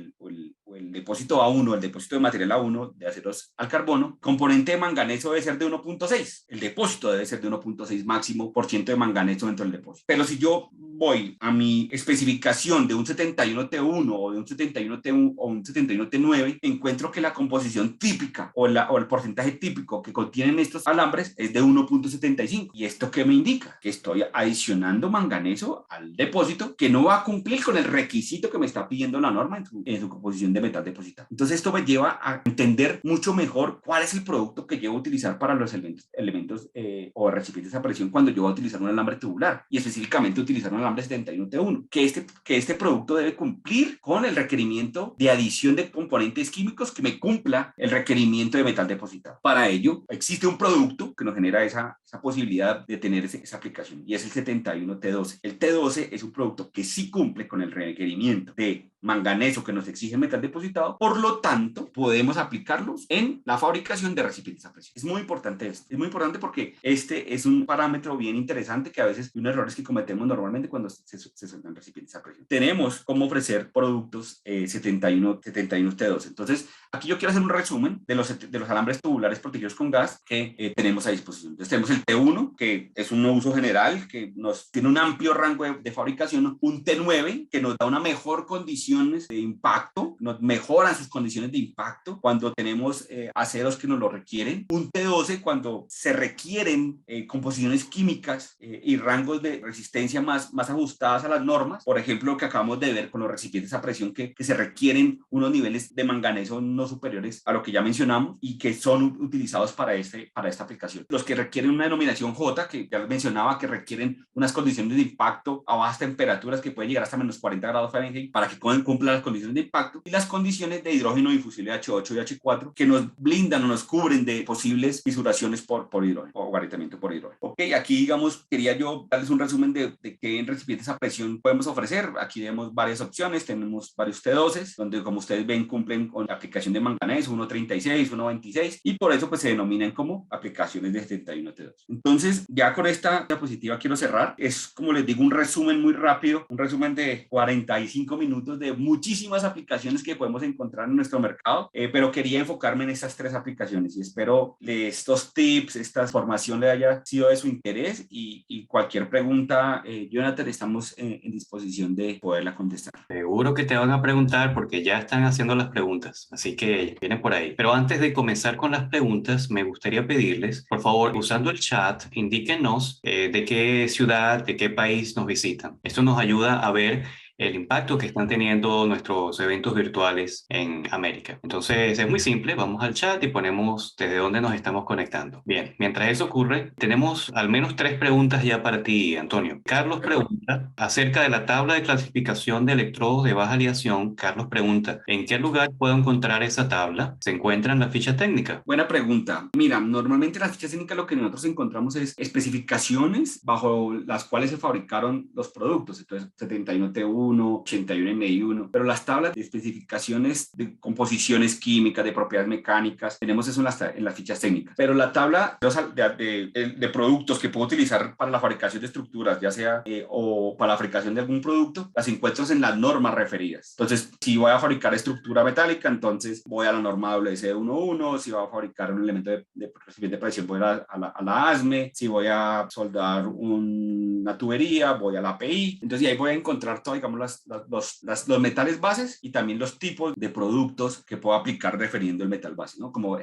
el depósito A1, el depósito de material A1 de aceros al carbono, componente de manganeso debe ser de 1.6. El depósito debe ser de 1.6 máximo por ciento de manganeso dentro del depósito. Pero si yo voy a mi especificación de un 71T1 o de un 71T1 o un 71T9, encuentro que la composición típica o el porcentaje típico que contienen estos alambres es de 1.75. ¿Y esto qué me indica? Que estoy adicionando manganeso al depósito, que no va a cumplir con el requisito que me está pidiendo la norma en su composición de metal depositado. Entonces esto me lleva a entender mucho mejor cuál es el producto que yo voy a utilizar para los elementos o recipientes a presión cuando yo voy a utilizar un alambre tubular, y específicamente utilizar un alambre 71T1, que este producto debe cumplir con el requerimiento de adición de componentes químicos que me cumpla el requerimiento de metal depositado. Para ello existe un producto que nos genera esa posibilidad de tener esa aplicación, y es el 71T12. El T12 es un producto que sí cumple con el requerimiento de manganeso que nos exige el metal depositado, por lo tanto podemos aplicarlos en la fabricación de recipientes a presión. Es muy importante esto, es muy importante porque este es un parámetro bien interesante, que a veces un error es que cometemos normalmente cuando se sueltan recipientes a presión. Tenemos cómo ofrecer productos 71T12. Entonces aquí yo quiero hacer un resumen de los alambres tubulares protegidos con gas que tenemos a disposición. Entonces tenemos el T1, que es un uso general, que nos tiene un amplio rango de fabricación, un T9, que nos da una mejor condiciones de impacto, nos mejoran sus condiciones de impacto cuando tenemos aceros que nos lo requieren, un T12 cuando se requieren composiciones químicas y rangos de resistencia más ajustadas a las normas, por ejemplo, lo que acabamos de ver con los recipientes a presión que se requieren unos niveles de manganeso no superiores a lo que ya mencionamos y que son utilizados para esta aplicación. Los que requieren una denominación J, que ya mencionaba, que requieren unas condiciones de impacto a bajas temperaturas que pueden llegar hasta menos 40 grados Fahrenheit para que cumplan las condiciones de impacto, y las condiciones de hidrógeno difusible H8 y H4 que nos blindan o nos cubren de posibles fisuraciones por hidrógeno o agrietamiento por hidrógeno. Ok, aquí digamos, quería yo darles un resumen de qué en recipientes a presión podemos ofrecer. Aquí vemos varias opciones, tenemos varios T12s, donde como ustedes ven cumplen con la aplicación de manganeso 1.36, 1.26, y por eso pues se denominan como aplicaciones de 71 T2. Entonces, ya con esta diapositiva quiero cerrar. Es, como les digo, un resumen muy rápido, un resumen de 45 minutos de muchísimas aplicaciones que podemos encontrar en nuestro mercado, pero quería enfocarme en estas 3 aplicaciones y espero que estos tips, esta información le haya sido de su interés, y cualquier pregunta, Jonathan, estamos en disposición de poderla contestar. Seguro que te van a preguntar porque ya están haciendo las preguntas, así que vienen por ahí. Pero antes de comenzar con las preguntas, me gustaría pedirles, por favor, usando el chat, indíquenos de qué ciudad, de qué país nos visitan. Esto nos ayuda a ver el impacto que están teniendo nuestros eventos virtuales en América. Entonces, es muy simple, vamos al chat y ponemos desde dónde nos estamos conectando. Bien, mientras eso ocurre, tenemos al menos 3 preguntas ya para ti, Antonio. Carlos pregunta acerca de la tabla de clasificación de electrodos de baja aleación. Carlos pregunta, ¿en qué lugar puedo encontrar esa tabla? ¿Se encuentra en la ficha técnica? Buena pregunta. Mira, normalmente en las fichas técnicas lo que nosotros encontramos es especificaciones bajo las cuales se fabricaron los productos. Entonces, 71T1, 81MI1, pero las tablas de especificaciones de composiciones químicas, de propiedades mecánicas, tenemos eso en las fichas técnicas. Pero la tabla de productos que puedo utilizar para la fabricación de estructuras, ya sea o para la fabricación de algún producto, las encuentro en las normas referidas. Entonces, si voy a fabricar estructura metálica, entonces voy a la norma WC11. Si voy a fabricar un elemento de recipiente de presión, voy a la ASME. Si voy a soldar una tubería, voy a la API. Entonces, ahí voy a encontrar todo, digamos, los metales bases y también los tipos de productos que puedo aplicar refiriendo el metal base, ¿no? Como a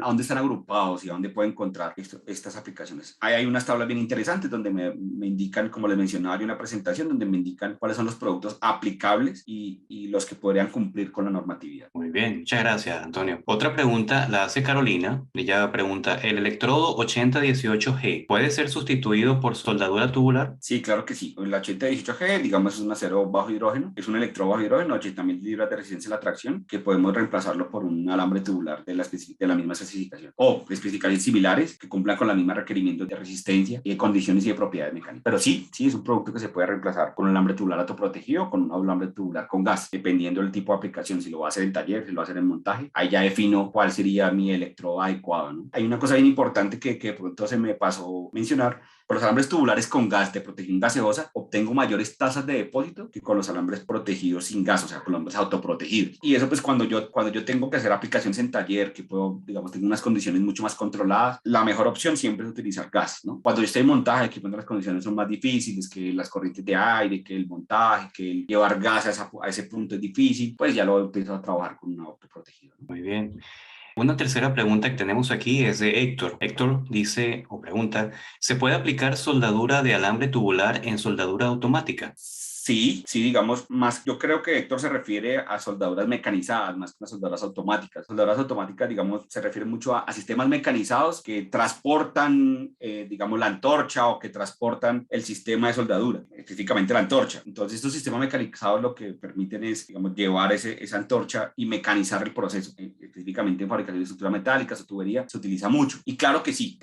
dónde están agrupados y a dónde puedo encontrar estas aplicaciones. Ahí hay unas tablas bien interesantes donde me indican, como les mencionaba en una presentación, donde me indican cuáles son los productos aplicables y los que podrían cumplir con la normatividad. Muy bien, muchas gracias, Antonio. Otra pregunta la hace Carolina. Ella pregunta, ¿el electrodo 8018G puede ser sustituido por soldadura tubular? Sí, claro que sí. El 8018G, digamos, es un acero bajo hidrógeno, es un electrodo bajo hidrógeno, 80.000 libras de resistencia a la tracción, que podemos reemplazarlo por un alambre tubular de la misma especificación, o de especificaciones similares que cumplan con los mismos requerimientos de resistencia y de condiciones y de propiedades mecánicas. Pero sí, es un producto que se puede reemplazar con un alambre tubular autoprotegido o con un alambre tubular con gas, dependiendo del tipo de aplicación. Si lo va a hacer en taller, si lo va a hacer en montaje, ahí ya defino cuál sería mi electrodo adecuado, ¿no? Hay una cosa bien importante que de pronto se me pasó mencionar. Con los alambres tubulares con gas de protección gaseosa obtengo mayores tasas de depósito que con los alambres protegidos sin gas, o sea, con los alambres autoprotegidos. Y eso pues cuando yo tengo que hacer aplicaciones en taller, que puedo, digamos, tengo unas condiciones mucho más controladas, la mejor opción siempre es utilizar gas, ¿no? Cuando yo estoy en montaje, que cuando las condiciones son más difíciles, que las corrientes de aire, que el montaje, que el llevar gas a ese punto es difícil, pues ya lo empiezo a trabajar con un autoprotegido, ¿no? Muy bien. Una tercera pregunta que tenemos aquí es de Héctor. Héctor dice o pregunta, ¿se puede aplicar soldadura de alambre tubular en soldadura automática? Sí, digamos, más, yo creo que Héctor se refiere a soldaduras mecanizadas más que a soldaduras automáticas. Soldaduras automáticas, digamos, se refiere mucho a sistemas mecanizados que transportan, digamos, la antorcha o que transportan el sistema de soldadura, específicamente la antorcha. Entonces, estos sistemas mecanizados lo que permiten es, digamos, llevar esa antorcha y mecanizar el proceso. Específicamente en fabricación de estructuras metálicas o tubería se utiliza mucho. Y claro que sí,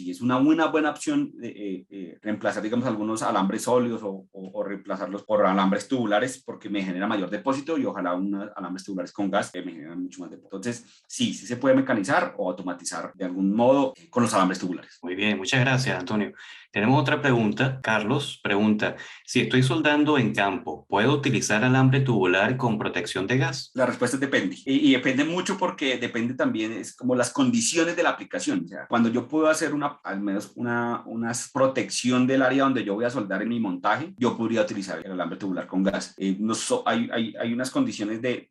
es una buena opción de reemplazar, digamos, algunos alambres sólidos o reemplazarlos por alambres tubulares porque me genera mayor depósito y ojalá unos alambres tubulares con gas que me generan mucho más depósito. Entonces, sí se puede mecanizar o automatizar de algún modo con los alambres tubulares. Muy bien, muchas gracias, Antonio. Tenemos otra pregunta. Carlos pregunta, si estoy soldando en campo, ¿puedo utilizar alambre tubular con protección de gas? La respuesta es depende. Y depende mucho porque depende también, es como las condiciones de la aplicación. O sea, cuando yo puedo hacer al menos una protección del área donde yo voy a soldar en mi montaje, yo podría utilizar el alambre tubular con gas. Hay unas condiciones de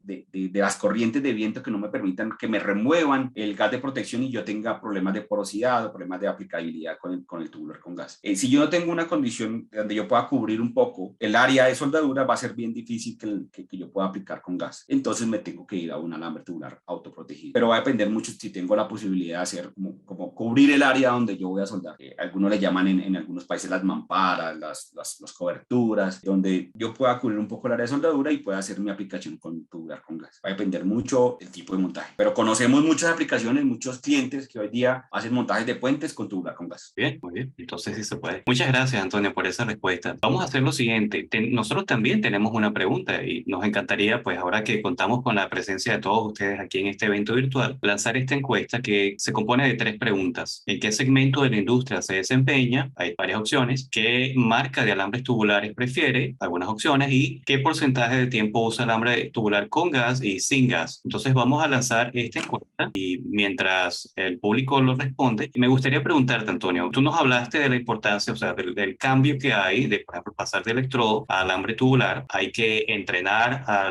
las corrientes de viento que no me permitan que me remuevan el gas de protección y yo tenga problemas de porosidad o problemas de aplicabilidad con el tubular con gas. Si yo no tengo una condición donde yo pueda cubrir un poco el área de soldadura, va a ser bien difícil que yo pueda aplicar con gas. Entonces me tengo que ir a un alambre tubular autoprotegido. Pero va a depender mucho si tengo la posibilidad de hacer como cubrir el área donde yo voy a soldar. Algunos le llaman en algunos países las mamparas, las coberturas, donde yo pueda cubrir un poco el área de soldadura y pueda hacer mi aplicación con tubular con gas. Va a depender mucho del tipo de montaje. Pero conocemos muchas aplicaciones, muchos clientes que hoy día hacen montajes de puentes con tubular con gas. Bien, muy bien. Entonces sí se puede. Muchas gracias, Antonio, por esa respuesta. Vamos a hacer lo siguiente. Nosotros también tenemos una pregunta y nos encantaría, pues ahora que contamos con la presencia de todos ustedes aquí en este evento virtual, lanzar esta encuesta que se compone de 3 preguntas. ¿En qué segmento de la industria se desempeña? Hay varias opciones. ¿Qué marca de alambres tubulares prefiere? Algunas opciones. ¿Y qué porcentaje de tiempo usa alambre tubular con gas y sin gas? Entonces vamos a lanzar esta encuesta y mientras el público lo responde, me gustaría preguntarte, Antonio, tú nos hablaste de la importancia, o sea, del cambio que hay de, por ejemplo, pasar de electrodo a alambre tubular. Hay que entrenar a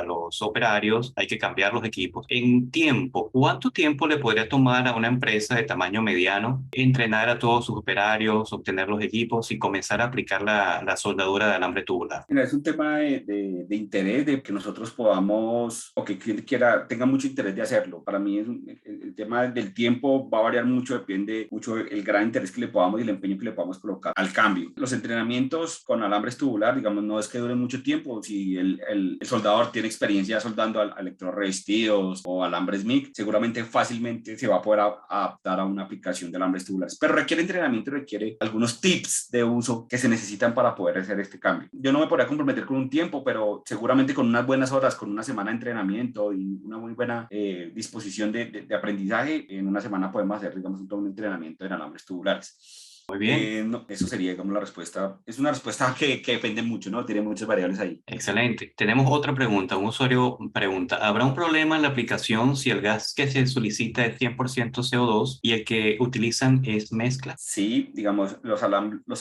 los operarios, hay que cambiar los equipos. En tiempo, ¿cuánto tiempo le podría tomar a una empresa de tamaño mediano entrenar a todos sus operarios, obtener los equipos y comenzar a aplicar la soldadura de alambre tubular? Mira, es un tema de interés, de que nosotros podamos, o que quien quiera, tenga mucho interés de hacerlo. Para mí el tema del tiempo va a variar mucho, depende mucho del gran interés que le podamos y el empeño que le podamos colocar al cambio. Los entrenamientos con alambres tubular, digamos, no es que duren mucho tiempo. Si el soldador tiene experiencia soldando a electrodos revestidos o alambres MIG, seguramente fácilmente se va a poder adaptar a una aplicación de alambres tubulares. Pero requiere entrenamiento, requiere algunos tips de uso que se necesitan para poder hacer este cambio. Yo no me podría comprometer con un tiempo, pero seguramente con unas buenas horas, con una semana de entrenamiento y una muy buena disposición de aprendizaje, en una semana podemos hacer, digamos, un entrenamiento en alambres tubulares. Muy bien. No, eso sería, digamos, la respuesta. Es una respuesta que depende mucho, ¿no? Tiene muchas variables ahí. Excelente. Tenemos otra pregunta. Un usuario pregunta, ¿habrá un problema en la aplicación si el gas que se solicita es 100% CO2 y el que utilizan es mezcla? Sí, digamos, los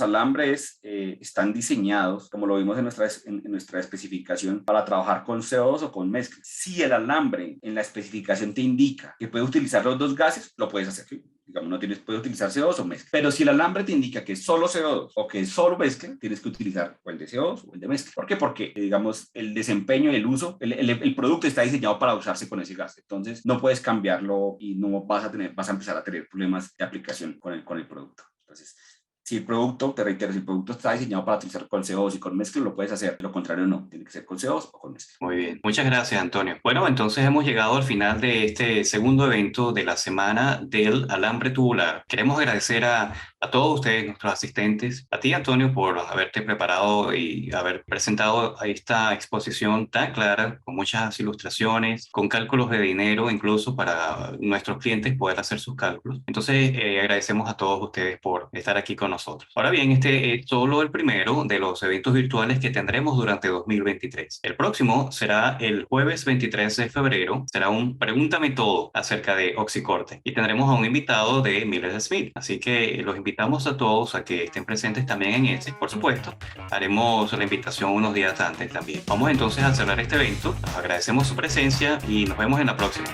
alambres están diseñados, como lo vimos en nuestra especificación, para trabajar con CO2 o con mezcla. Si el alambre en la especificación te indica que puedes utilizar los dos gases, lo puedes hacer. ¿Sí? Digamos, puedes utilizar CO2 o mezcla. Pero si el alambre te indica que es solo CO2 o que es solo mezcla, tienes que utilizar o el de CO2 o el de mezcla. ¿Por qué? Porque, digamos, el desempeño y el uso, el producto está diseñado para usarse con ese gas. Entonces, no puedes cambiarlo y no vas a empezar a tener problemas de aplicación con el producto. Entonces, si el producto, te reitero, si el producto está diseñado para utilizar con CO2 y con mezcla, lo puedes hacer. De lo contrario, no. Tiene que ser con CO2 o con mezcla. Muy bien. Muchas gracias, Antonio. Bueno, entonces hemos llegado al final de este segundo evento de la Semana del Alambre Tubular. Queremos agradecer a todos ustedes, nuestros asistentes, a ti, Antonio, por haberte preparado y haber presentado esta exposición tan clara, con muchas ilustraciones, con cálculos de dinero, incluso para nuestros clientes poder hacer sus cálculos. Entonces, agradecemos a todos ustedes por estar aquí con nosotros. Ahora bien, este es solo el primero de los eventos virtuales que tendremos durante 2023. El próximo será el jueves 23 de febrero. Será un Pregúntame Todo acerca de Oxicorte y tendremos a un invitado de Miller Smith. Así que los invitamos a todos a que estén presentes también en ese. Por supuesto, haremos la invitación unos días antes también. Vamos entonces a cerrar este evento. Nos agradecemos su presencia y nos vemos en la próxima.